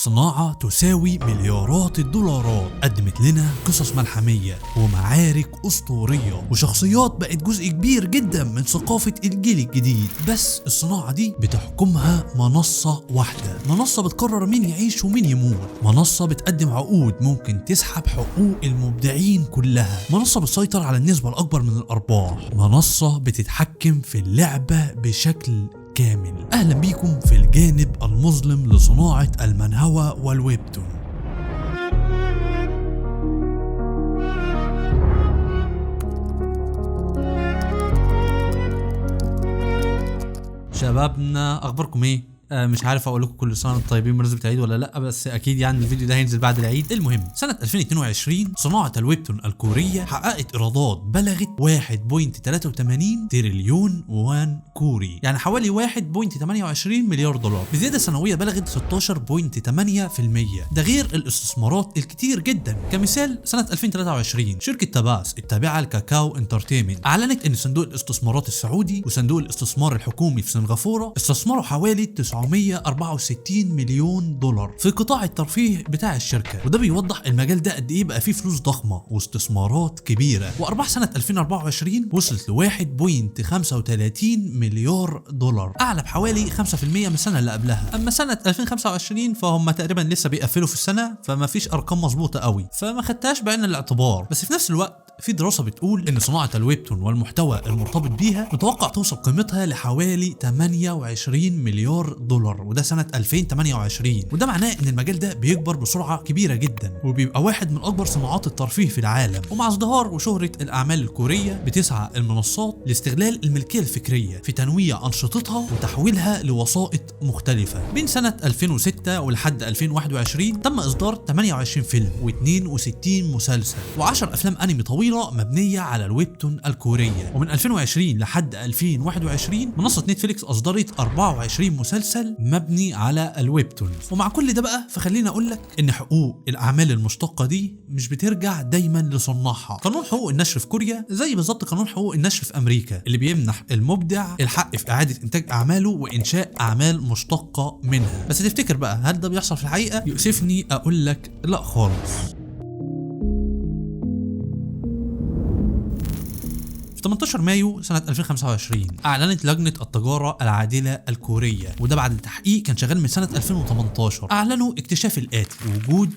صناعة تساوي مليارات الدولارات، قدمت لنا قصص ملحمية ومعارك أسطورية وشخصيات بقت جزء كبير جدا من ثقافة الجيل الجديد. بس الصناعة دي بتحكمها منصة واحدة، منصة بتقرر مين يعيش ومين يموت، منصة بتقدم عقود ممكن تسحب حقوق المبدعين كلها، منصة بتسيطر على النسبة الأكبر من الأرباح، منصة بتتحكم في اللعبة بشكل كامل. أهلا بيكم في الجانب المظلم لصناعة المنهوى والويبتون. شبابنا أخباركم إيه؟ مش عارف اقول لكم كل سنه وانتم طيبين بمناسبه العيد ولا لا، بس اكيد يعني الفيديو ده هينزل بعد العيد. المهم سنه 2022 صناعه الويبتون الكوريه حققت ايرادات بلغت 1.83 تريليون وان كوري، يعني حوالي 1.28 مليار دولار، بزياده سنويه بلغت 16.8%. ده غير الاستثمارات الكتير جدا. كمثال سنه 2023 شركه تاباس التابعه لكاكاو انترتينمنت اعلنت ان صندوق الاستثمارات السعودي وصندوق الاستثمار الحكومي في سنغافوره استثمروا حوالي 964 مليون دولار في قطاع الترفيه بتاع الشركه، وده بيوضح المجال ده قد ايه بقى فيه فلوس ضخمه واستثمارات كبيره. وارباح سنه 2024 وصلت ل 1.35 مليار دولار، اعلى بحوالي 5% من السنه اللي قبلها. اما سنه 2025 فهم تقريبا لسه بيقفلوا في السنه، فما فيش ارقام مظبوطه قوي، فما خدتهاش بعين الاعتبار. بس في نفس الوقت في دراسة بتقول إن صناعة الويبتون والمحتوى المرتبط بيها متوقع توصل قيمتها لحوالي 28 مليار دولار، وده سنة 2028. وده معناه إن المجال ده بيكبر بسرعة كبيرة جدا، وبيبقى واحد من أكبر صناعات الترفيه في العالم. ومع ازدهار وشهرة الأعمال الكورية بتسعى المنصات لاستغلال الملكية الفكرية في تنويع أنشطتها وتحويلها لوسائط مختلفة. بين سنة 2006 ولحد 2021 تم إصدار 28 فيلم و62 مسلسل و10 أفلام أنمي طويلة مبنية على الويبتون الكورية. ومن 2020 لحد 2021 منصة نتفليكس أصدرت 24 مسلسل مبني على الويبتون. ومع كل ده بقى فخلينا أقول لك إن حقوق الأعمال المشتقة دي مش بترجع دايما لصناعها. قانون حقوق النشر في كوريا زي بالظبط قانون حقوق النشر في أمريكا، اللي بيمنح المبدع الحق في إعادة إنتاج أعماله وإنشاء أعمال مشتقة منها. بس تفتكر بقى هل ده بيحصل في الحقيقة؟ يؤسفني أقول لك لا خالص. في 18 مايو سنة 2025 أعلنت لجنة التجارة العادلة الكورية، وده بعد تحقيق كان شغال من سنة 2018. أعلنوا اكتشاف الآتي: وجود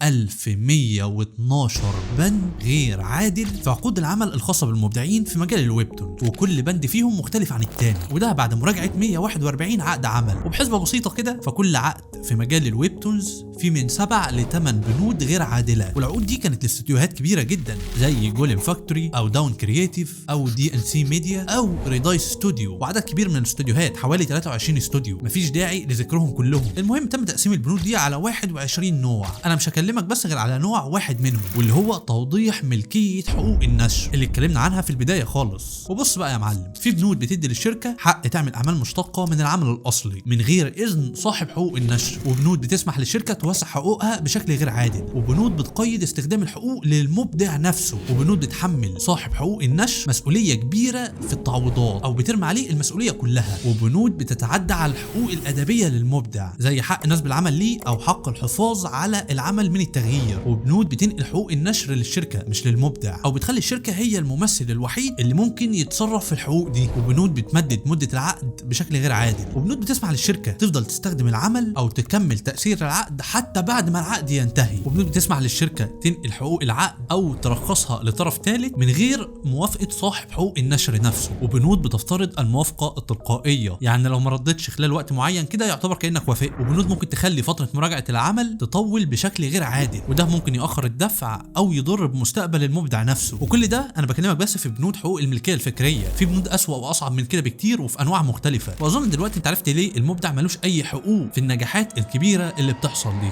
1112 بند غير عادل في عقود العمل الخاصة بالمبدعين في مجال الويبتون، وكل بند فيهم مختلف عن التاني، وده بعد مراجعة 141 عقد عمل. وبحسبة بسيطة كده فكل عقد في مجال الويبتونز في من 7 ل 8 بنود غير عادلة، والعقود دي كانت لاستديوهات كبيرة جدا زي جوليم فاكتوري أو داون كرييتيف أو DNC ميديا أو ريدايس ستوديو، وعدد كبير من الاستوديوهات حوالي 23 استوديو مفيش داعي لذكرهم كلهم. المهم تم تقسيم البنود دي على 21 نوع. أنا مش هكلمك بس غير على نوع واحد منهم، واللي هو توضيح ملكية حقوق النشر اللي اتكلمنا عنها في البداية خالص. وبص بقى يا معلم، في بنود بتدي للشركة حق تعمل أعمال مشتقة من العمل الأصلي من غير إذن صاحب حقوق النشر، وبنود بتسمح للشركة توسع حقوقها بشكل غير عادل، وبنود بتقيد استخدام الحقوق للمبدع نفسه، وبنود بتحمل صاحب حقوق النشر مسؤولية كبيرة في التعويضات أو بترمي عليه المسؤولية كلها، وبنود بتتعدى على الحقوق الأدبية للمبدع زي حق نسب العمل ليه أو حق الحفاظ على العمل من التغيير، وبنود بتنقل حقوق النشر للشركة مش للمبدع، أو بتخلي الشركة هي الممثل الوحيد اللي ممكن يتصرف في الحقوق دي، وبنود بتمدد مدة العقد بشكل غير عادل، وبنود بتسمح للشركة تفضل تستخدم العمل أو تكمل تأثير العقد حتى بعد ما العقد ينتهي، وبنود بتسمح للشركة تنقل حقوق العقد أو ترخصها لطرف ثالث من غير موافقة صاحب حقوق النشر نفسه، وبنود بتفترض الموافقة التلقائية، يعني لو ما ردتش خلال وقت معين كده يعتبر كأنك وافقت، وبنود ممكن تخلي فترة مراجعة العمل تطول بشكل غير عادل، وده ممكن يأخر الدفع أو يضر بمستقبل المبدع نفسه. وكل ده أنا بكلمك بس في بنود حقوق الملكية الفكرية، في بنود أسوأ وأصعب من كده بكتير وفي أنواع مختلفة. وأظن دلوقتي أنت عرفت ليه المبدع ملوش أي حقوق في النجاحات الكبيرة اللي بتحصل دي.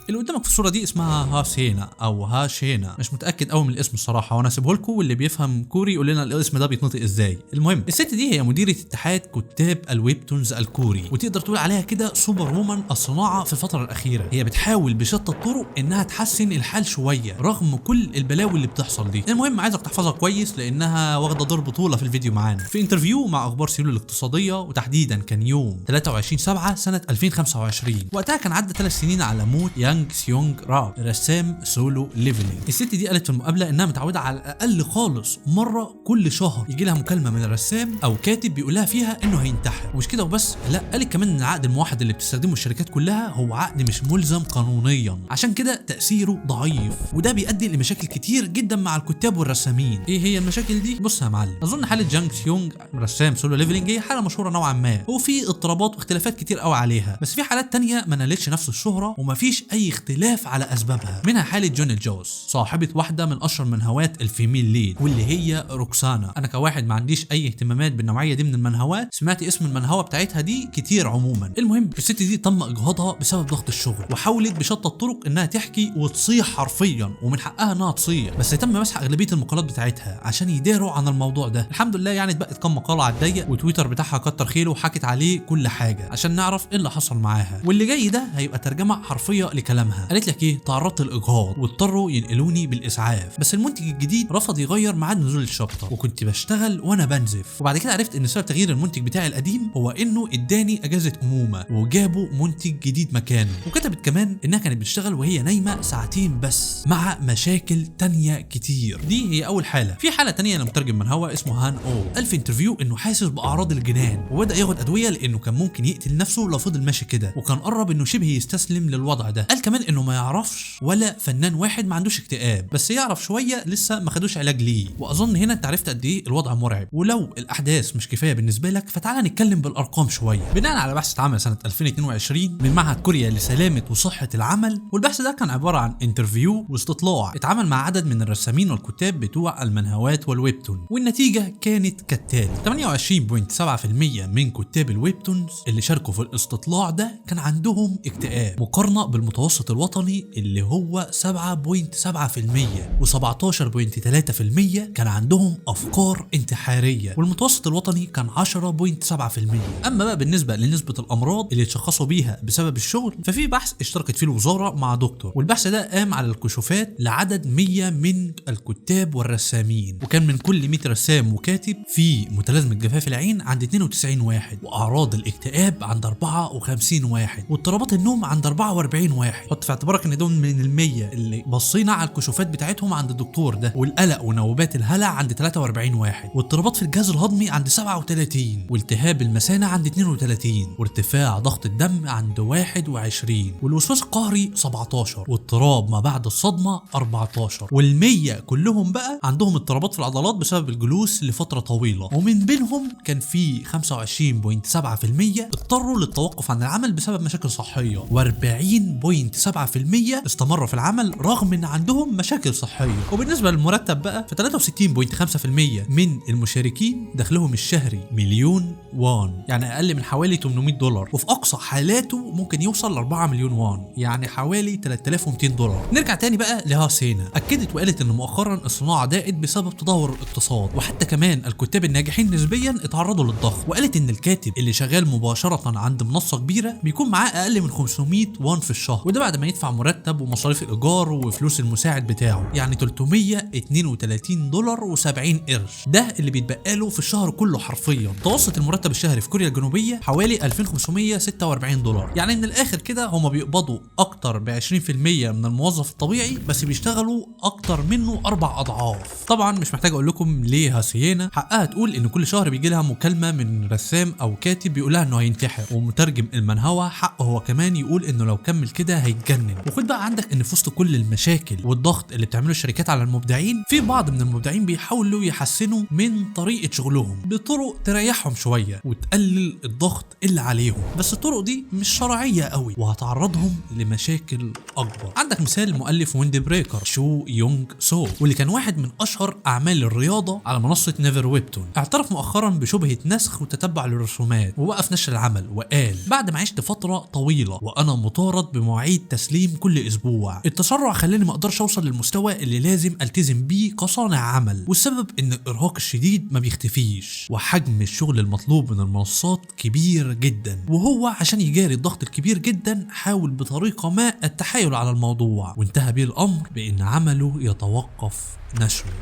اللي قدامك قدامك في الصوره دي اسمها هاسينا او هاشينا، مش متاكد قوي من الاسم الصراحه، وانا سيبه لكم واللي بيفهم كوري يقول لنا الاسم ده بيتنطق ازاي. المهم الست دي هي مديره اتحاد كتاب الويبتونز الكوري، وتقدر تقول عليها كده سوبر وومن الصناعه في الفتره الاخيره. هي بتحاول بشتى الطرق انها تحسن الحال شويه رغم كل البلاوي اللي بتحصل دي. المهم عايزك تحفظها كويس لانها واخده دور بطوله في الفيديو معانا. في انترفيو مع اخبار سيول الاقتصاديه، وتحديدا كان يوم 23/7 سنه 2025، وقتها كان عدى 3 سنين على موت يانج سيونج را رسام سولو ليفلينج. الست دي قالت في المقابله انها متعوده على الاقل خالص مره كل شهر يجي لها مكالمه من الرسام او كاتب بيقول لها فيها انه هينتحر. ومش كده وبس، لا، قالت كمان ان العقد الموحد اللي بتستخدمه الشركات كلها هو عقد مش ملزم قانونيا، عشان كده تاثيره ضعيف، وده بيؤدي لمشاكل كتير جدا مع الكتاب والرسامين. ايه هي المشاكل دي؟ بص يا معلم، اظن حاله جانج سيونج رسام سولو ليفلينج هي حاله مشهوره نوعا ما، وفي اضطرابات واختلافات كتير قوي عليها، بس في حالات تانية ما نالتش نفس الشهره ومفيش اي اختلاف على اسبابها. منها حاله جون الجوز، صاحبه واحده من اشهر منهوات الفيميل ليد واللي هي روكسانا. انا كواحد ما عنديش اي اهتمامات بالنوعيه دي من المنهوات سمعت اسم المنهوه بتاعتها دي كتير عموما. المهم الست دي تم اجهاضها بسبب ضغط الشغل، وحاولت بشتى الطرق انها تحكي وتصيح حرفيا، ومن حقها انها تصيح، بس تم مسح اغلبيه المقالات بتاعتها عشان يداروا عن الموضوع ده. الحمد لله يعني اتبقت كام مقاله على الضيق، وتويتر بتاعها كتر خيره وحكت عليه كل حاجه عشان نعرف ايه اللي حصل معاها. واللي جاي ده هيبقى ترجمه حرفيه لكلامها. قالت لك ايه؟ تعرضت للاجهاض واضطروا ينقلوني بالاسعاف، بس المنتج الجديد رفض يغير ميعاد نزول الشابتر، وكنت بشتغل وانا بنزف. وبعد كده عرفت ان سبب تغيير المنتج بتاعي القديم هو انه اداني اجازه امومه وجابوا منتج جديد مكانه. وكتبت كمان انها كانت بتشتغل وهي نايمه 2 ساعتين بس مع مشاكل تانية كتير. دي هي اول حاله. في حاله تانية لمترجم منهوى اسمه هان او، قال في انترفيو انه حاسس باعراض الجنان وبدا ياخد ادويه لانه كان ممكن يقتل نفسه لو فضل ماشي كده، وكان قرب انه شبه يستسلم للوضع ده. قال كمان انه ما يعرفش ولا فنان واحد ما عندوش اكتئاب، بس يعرف شويه لسه ما خدوش علاج ليه. واظن هنا انت عرفت قد ايه الوضع مرعب. ولو الاحداث مش كفايه بالنسبه لك فتعالى نتكلم بالارقام شويه. بناء على بحث اتعمل سنه 2022 من معهد كوريا لسلامه وصحه العمل، والبحث ده كان عباره عن انترفيو واستطلاع اتعمل مع عدد من الرسامين والكتاب بتوع المنهوات والويبتون، والنتيجه كانت كالتالي: 28.7% من كتاب الويبتونز اللي شاركوا في الاستطلاع ده كان عندهم اكتئاب، مقارنه بالمتوسط الوطني اللي هو 7.7%، و17.3% كان عندهم افكار انتحاريه، والمتوسط الوطني كان 10.7%. اما بقى بالنسبه لنسبه الامراض اللي اتشخصوا بيها بسبب الشغل، ففي بحث اشتركت فيه الوزاره مع دكتور، والبحث ده قام على الكشوفات لعدد 100 من الكتاب والرسامين، وكان من كل 100 رسام وكاتب في متلازمه جفاف العين عند 92 واحد، واعراض الاكتئاب عند 54 واحد، واضطرابات النوم عند 44 واحد. حط في اعتبارك ان دول من ال100 اللي بصينا على الكشوفات بتاعتهم عند الدكتور ده. والقلق ونوبات الهلع عند 43 واحد، واضطرابات في الجهاز الهضمي عند 37، والتهاب المثانه عند 32، وارتفاع ضغط الدم عند 21، والوسواس القهري 17، واضطراب ما بعد الصدمه 14. وال100 كلهم بقى عندهم اضطرابات في العضلات بسبب الجلوس لفتره طويله، ومن بينهم كان في 25.7% اضطروا للتوقف عن العمل بسبب مشاكل صحيه، و40.7% استمروا في العمل رغم ان عندهم مشاكل صحيه. وبالنسبه للمرتب بقى، ف 63.5% من المشاركين دخلهم الشهري مليون وان، يعني اقل من حوالي 800 دولار، وفي اقصى حالاته ممكن يوصل ل 4 مليون وان، يعني حوالي 3200 دولار. نرجع تاني بقى لهاسينا، اكدت وقالت ان مؤخرا الصناعه ضاقت بسبب تدهور الاقتصاد، وحتى كمان الكتاب الناجحين نسبيا اتعرضوا للضغط. وقالت ان الكاتب اللي شغال مباشره عند منصه كبيره بيكون معاه اقل من 500 وان في الشهر، وده بعد ما يدفع مرتب ومصاريف الايجار وفلوس المساعد بتاعه، يعني 332 دولار و70 قرش، ده اللي بيتبقى له في الشهر كله حرفيا. متوسط المرتب الشهري في كوريا الجنوبيه حوالي 2546 دولار، يعني من الاخر كده هم بيقبضوا اكتر ب 20% من الموظف الطبيعي، بس بيشتغلوا اكتر منه 4 اضعاف. طبعا مش محتاج اقول لكم ليه هاسينا حقها تقول ان كل شهر بيجي لها مكالمه من رسام او كاتب بيقول لها انه هينتحر، ومترجم المنهوى حقه هو كمان يقول انه لو كمل كده هيتجنن. وخد بقى عندك ان في وسط كل المشاكل والضغط اللي بتعمله الشركات على المبدعين، في بعض من المبدعين بيحاولوا يحسنوا من طريقه شغلهم بطرق تريحهم شويه وتقلل الضغط اللي عليهم، بس الطرق دي مش شرعيه قوي وهتعرضهم لمشاكل اكبر. عندك مثال مؤلف ويندي بريكر شو يونج سو، واللي كان واحد من اشهر اعمال الرياضه على منصه نيفر ويبتون، اعترف مؤخرا بشبهه نسخ وتتبع للرسومات، ووقف نشر العمل وقال: بعد ما عشت فتره طويله وانا مطارد بمواعيد تسليم التسليم كل اسبوع. التسرع خلاني ما اقدرش اوصل للمستوى اللي لازم التزم بيه كصانع عمل، والسبب ان الارهاق الشديد ما بيختفيش، وحجم الشغل المطلوب من المنصات كبير جدا، وهو عشان يجاري الضغط الكبير جدا حاول بطريقه ما التحايل على الموضوع، وانتهى بيه الامر بان عمله يتوقف نشره.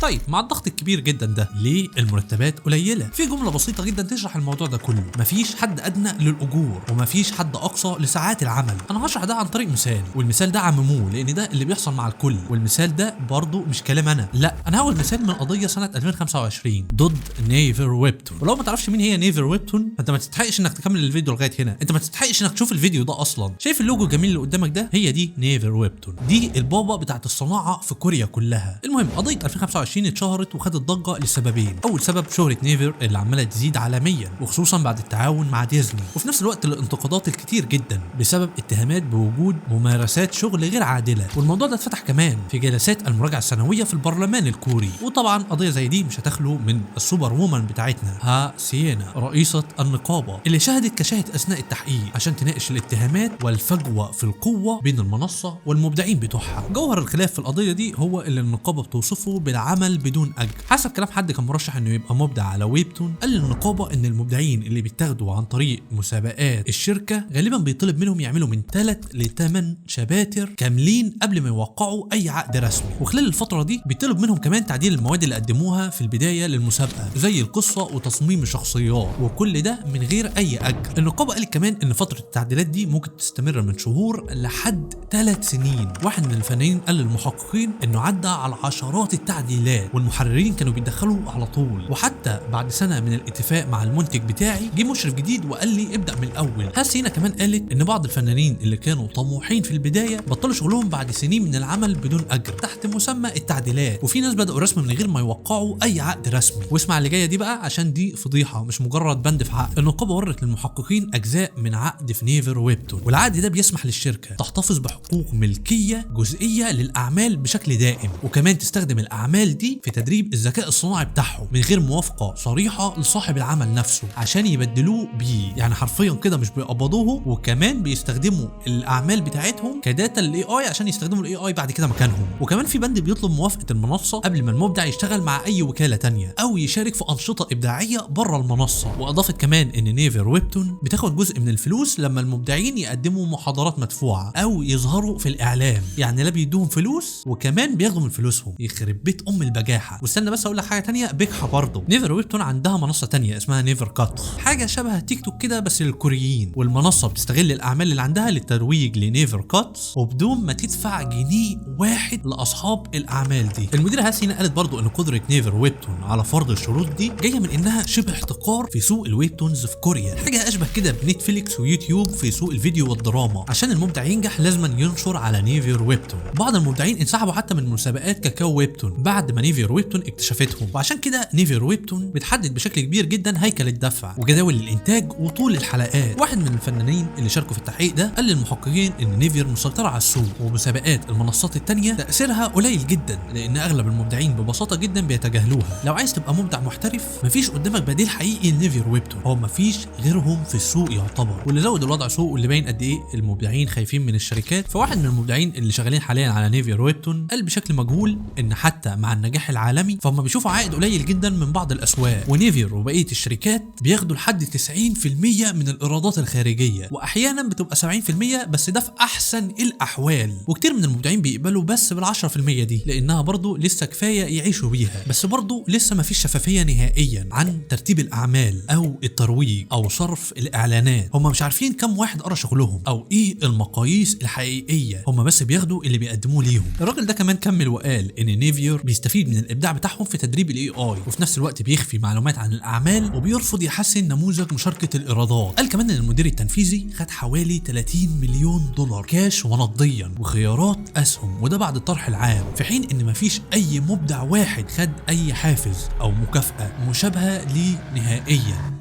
طيب مع الضغط الكبير جدا ده ليه المرتبات قليله؟ في جمله بسيطه جدا تشرح الموضوع ده كله. مفيش حد ادنى للاجور ومفيش حد اقصى لساعات العمل. انا هشرح ده عن طريق مثال، والمثال ده عمموه لان ده اللي بيحصل مع الكل، والمثال ده برضو مش كلام انا، لا انا هقول مثال من قضيه سنه 2025 ضد نيفر ويبتون. ولو ما تعرفش مين هي نيفر ويبتون فانت ما تستحقش انك تكمل الفيديو لغايه هنا، انت ما تستحقش انك تشوف الفيديو ده اصلا. شايف اللوجو الجميل اللي قدامك ده؟ هي دي نيفر ويبتون، دي البابا بتاعت الصناعه في كوريا كلها. المهم قضيه 2025 اتشهرت وخدت ضجه لسببين. اول سبب شهره نيفر اللي عماله تزيد عالميا، وخصوصا بعد التعاون مع ديزني، وفي نفس الوقت الانتقادات الكتير جدا بسبب اتهامات بوجود ممارسات شغل غير عادله، والموضوع ده اتفتح كمان في جلسات المراجعه السنويه في البرلمان الكوري. وطبعا قضيه زي دي مش هتخلو من السوبر وومن بتاعتنا ها سينا رئيسه النقابه، اللي شهدت كشاهد اثناء التحقيق عشان تناقش الاتهامات والفجوه في القوه بين المنصه والمبدعين بتوعها. جوهر الخلاف في القضيه دي هو اللي النقابه بتوصفه بالعمل بدون اجر. حسب كلام حد كان مرشح انه يبقى مبدع على ويبتون، قال للنقابه ان المبدعين اللي بيتاخدوا عن طريق مسابقات الشركه غالبا بيطلب منهم يعملوا من 3 ل 8 شباتر كاملين قبل ما يوقعوا اي عقد رسمي، وخلال الفتره دي بيطلب منهم كمان تعديل المواد اللي قدموها في البدايه للمسابقه زي القصه وتصميم الشخصيات، وكل ده من غير اي اجر. النقابه قالت كمان ان فتره التعديلات دي ممكن تستمر من شهور لحد 3 سنين. واحد من الفنانين قال للمحققين انه عدى على عشرات التعديلات، والمحررين كانوا بيدخلوا على طول، وحتى بعد سنه من الاتفاق مع المنتج بتاعي جه مشرف جديد وقال لي ابدا من الاول. هاسينا كمان قالت ان بعض الفنانين اللي كانوا طموحين في البدايه بطلوا شغلهم بعد سنين من العمل بدون اجر تحت مسمى التعديلات، وفي ناس بداوا رسم من غير ما يوقعوا اي عقد رسمي. واسمع اللي جايه دي بقى عشان دي فضيحه مش مجرد بند في عقد. النقابه ورت للمحققين اجزاء من عقد في نيفر ويبتون، والعقد ده بيسمح للشركه تحتفظ بحقوق ملكيه جزئيه للاعمال بشكل دائم، وكمان تستخدم الاعمال دي في تدريب الذكاء الصناعي بتاعهم من غير موافقه صريحه لصاحب العمل نفسه عشان يبدلوه بيه. يعني حرفيا كده مش بيقبضوه، وكمان بيستخدموا الاعمال بتاعتهم كداتا للاي اي عشان يستخدموا الاي اي بعد كده مكانهم. وكمان في بند بيطلب موافقه المنصه قبل ما المبدع يشتغل مع اي وكاله تانية او يشارك في انشطه ابداعيه بره المنصه. واضافت كمان ان نيفر ويبتون بتاخد جزء من الفلوس لما المبدعين يقدموا محاضرات مدفوعه او يظهروا في الاعلام، يعني لا بيدوهم فلوس وكمان بياخدوا من فلوسهم. يخرب بيت البجاحه. واستنى بس اقول لك حاجه تانية بجحه برضه. نيفر ويبتون عندها منصه تانية اسمها نيفر كات، حاجه شبه تيك توك كده بس للكوريين، والمنصه بتستغل الاعمال اللي عندها للترويج لنيفر كات وبدون ما تدفع جنيه واحد لاصحاب الاعمال دي. المديره هاسينا قالت برضه ان قدره نيفر ويبتون على فرض الشروط دي جايه من انها شبه احتكار في سوق الويبتونز في كوريا، حاجه اشبه كده بنتفليكس ويوتيوب في سوق الفيديو والدراما. عشان المبدع ينجح لازم ينشر على نيفر ويبتون. بعض المبدعين انسحبوا حتى من مسابقات كاكاو ويبتون بعد ما نيفر ويبتون اكتشفتهم، وعشان كده نيفر ويبتون بتحدد بشكل كبير جدا هيكل الدفع وجداول الانتاج وطول الحلقات. واحد من الفنانين اللي شاركوا في التحقيق ده قال للمحققين ان نيفر مسيطره على السوق، ومسابقات المنصات التانية تاثيرها قليل جدا لان اغلب المبدعين ببساطه جدا بيتجاهلوها. لو عايز تبقى مبدع محترف مفيش قدامك بديل حقيقي لنيفر ويبتون، هو مفيش غيرهم في السوق يعتبر. واللي زود الوضع سوء واللي باين قد ايه المبدعين خايفين من الشركات، فواحد من المبدعين اللي شغالين حاليا على نيفر ويبتون قال بشكل مجهول ان حتى مع النجاح العالمي فهم بيشوفوا عائد قليل جدا من بعض الاسواق، ونيفر وبقيه الشركات بياخدوا لحد 90% من الايرادات الخارجيه، واحيانا بتبقى 70%، بس ده في احسن الاحوال. وكتير من المبدعين بيقبلوا بس بال10% دي لانها برضو لسه كفايه يعيشوا بيها، بس برضو لسه ما فيش شفافيه نهائيا عن ترتيب الاعمال او الترويج او صرف الاعلانات. هم مش عارفين كم واحد قرا شغلهم او ايه المقاييس الحقيقيه، هم بس بياخدوا اللي بيقدموه ليهم. الراجل ده كمان كمل وقال ان نيفر بيستفيد من الابداع بتاعهم في تدريب الاي اي، وفي نفس الوقت بيخفي معلومات عن الاعمال وبيرفض يحسن نموذج مشاركه الايرادات. قال كمان ان المدير التنفيذي خد حوالي 30 مليون دولار كاش ونقديا وخيارات اسهم، وده بعد الطرح العام، في حين ان مفيش اي مبدع واحد خد اي حافز او مكافاه مشابهه ليه نهائيا.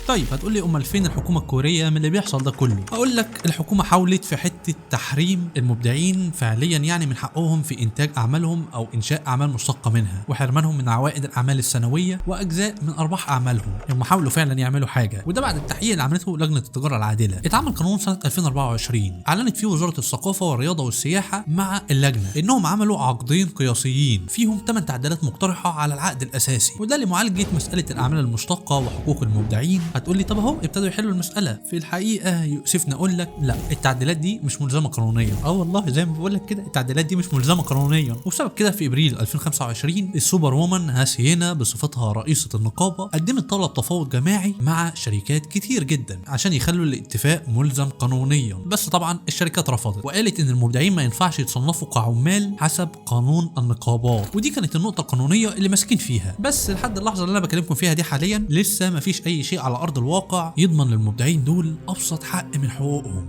طيب هتقول لي امال فين الحكومه الكوريه من اللي بيحصل ده كله؟ هقول لك الحكومه حاولت في حته تحريم المبدعين فعليا يعني من حقهم في انتاج اعمالهم او انشاء اعمال مشتقه منها، وحرمانهم من عوائد الاعمال السنويه واجزاء من ارباح اعمالهم. هم حاولوا فعلا يعملوا حاجه، وده بعد التحقيق اللي عملته لجنه التجاره العادله. اتعمل قانون سنه 2024 اعلنت فيه وزاره الثقافه والرياضه والسياحه مع اللجنه انهم عملوا عقدين قياسيين فيهم 8 تعديلات مقترحه على العقد الاساسي، وده لمعالجه مساله الاعمال المشتقه وحقوق المبدعين. هتقول لي طب اهو ابتدوا يحلوا المساله. في الحقيقه يؤسفني اقول لك لا، التعديلات دي مش ملزمه قانونيا. والله زي ما بقول لك كده التعديلات دي مش ملزمه قانونيا. وبسبب كده في ابريل 2025 السوبر وومن هاسينا بصفتها رئيسه النقابه قدمت طلب تفاوض جماعي مع شركات كتير جدا عشان يخلوا الاتفاق ملزم قانونيا، بس طبعا الشركات رفضت وقالت ان المبدعين ما ينفعش يتصنفوا كعمال حسب قانون النقابات، ودي كانت النقطه القانونيه اللي ماسكين فيها. بس لحد اللحظه اللي انا بكلمكم فيها دي حاليا لسه ما فيش اي شيء على ارض الواقع يضمن للمبدعين دول ابسط حق من حقوقهم.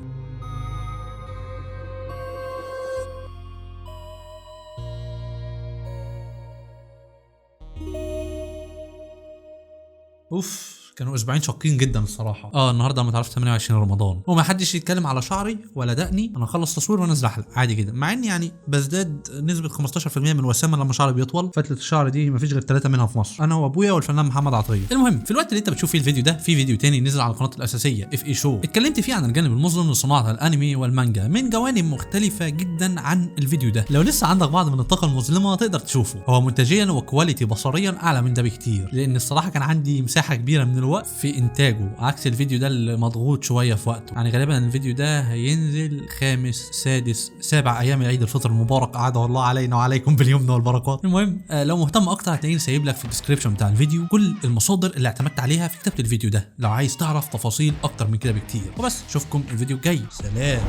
كانوا اسبوعين شاقين جدا الصراحه. النهارده ما تعرفش 28 رمضان وما حدش يتكلم على شعري ولا دقني. انا اخلص تصوير وانزل احلق عادي جدا، مع اني يعني بزداد نسبه 15% من الوسامه لما شعري بيطول. فتله الشعر دي ما فيش غير 3 منها في مصر، انا وابويا والفنان محمد عطيه. المهم في الوقت اللي انت بتشوف فيه الفيديو ده في فيديو تاني نزل على القناه الاساسيه اف اي شو، اتكلمت فيه عن الجانب المظلم لصناعه الانمي والمانجا من جوانب مختلفه جدا عن الفيديو ده. لو لسه عندك بعض من الطاقه المظلمه تقدر تشوفه، هو منتجيا وكواليتي بصريا اعلى من ده بكتير، لان الصراحه كان عندي مساحه كبيره من الوقت في انتاجه عكس الفيديو ده اللي مضغوط شويه في وقته. يعني غالبا الفيديو ده هينزل 5 6 7 ايام عيد الفطر المبارك، اعاده الله علينا وعليكم باليمن والبركات. المهم لو مهتم اكتر هتلاقيني سايب لك في الديسكريبشن بتاع الفيديو كل المصادر اللي اعتمدت عليها في كتابه الفيديو ده لو عايز تعرف تفاصيل اكتر من كده بكتير. وبس اشوفكم الفيديو الجاي، سلام.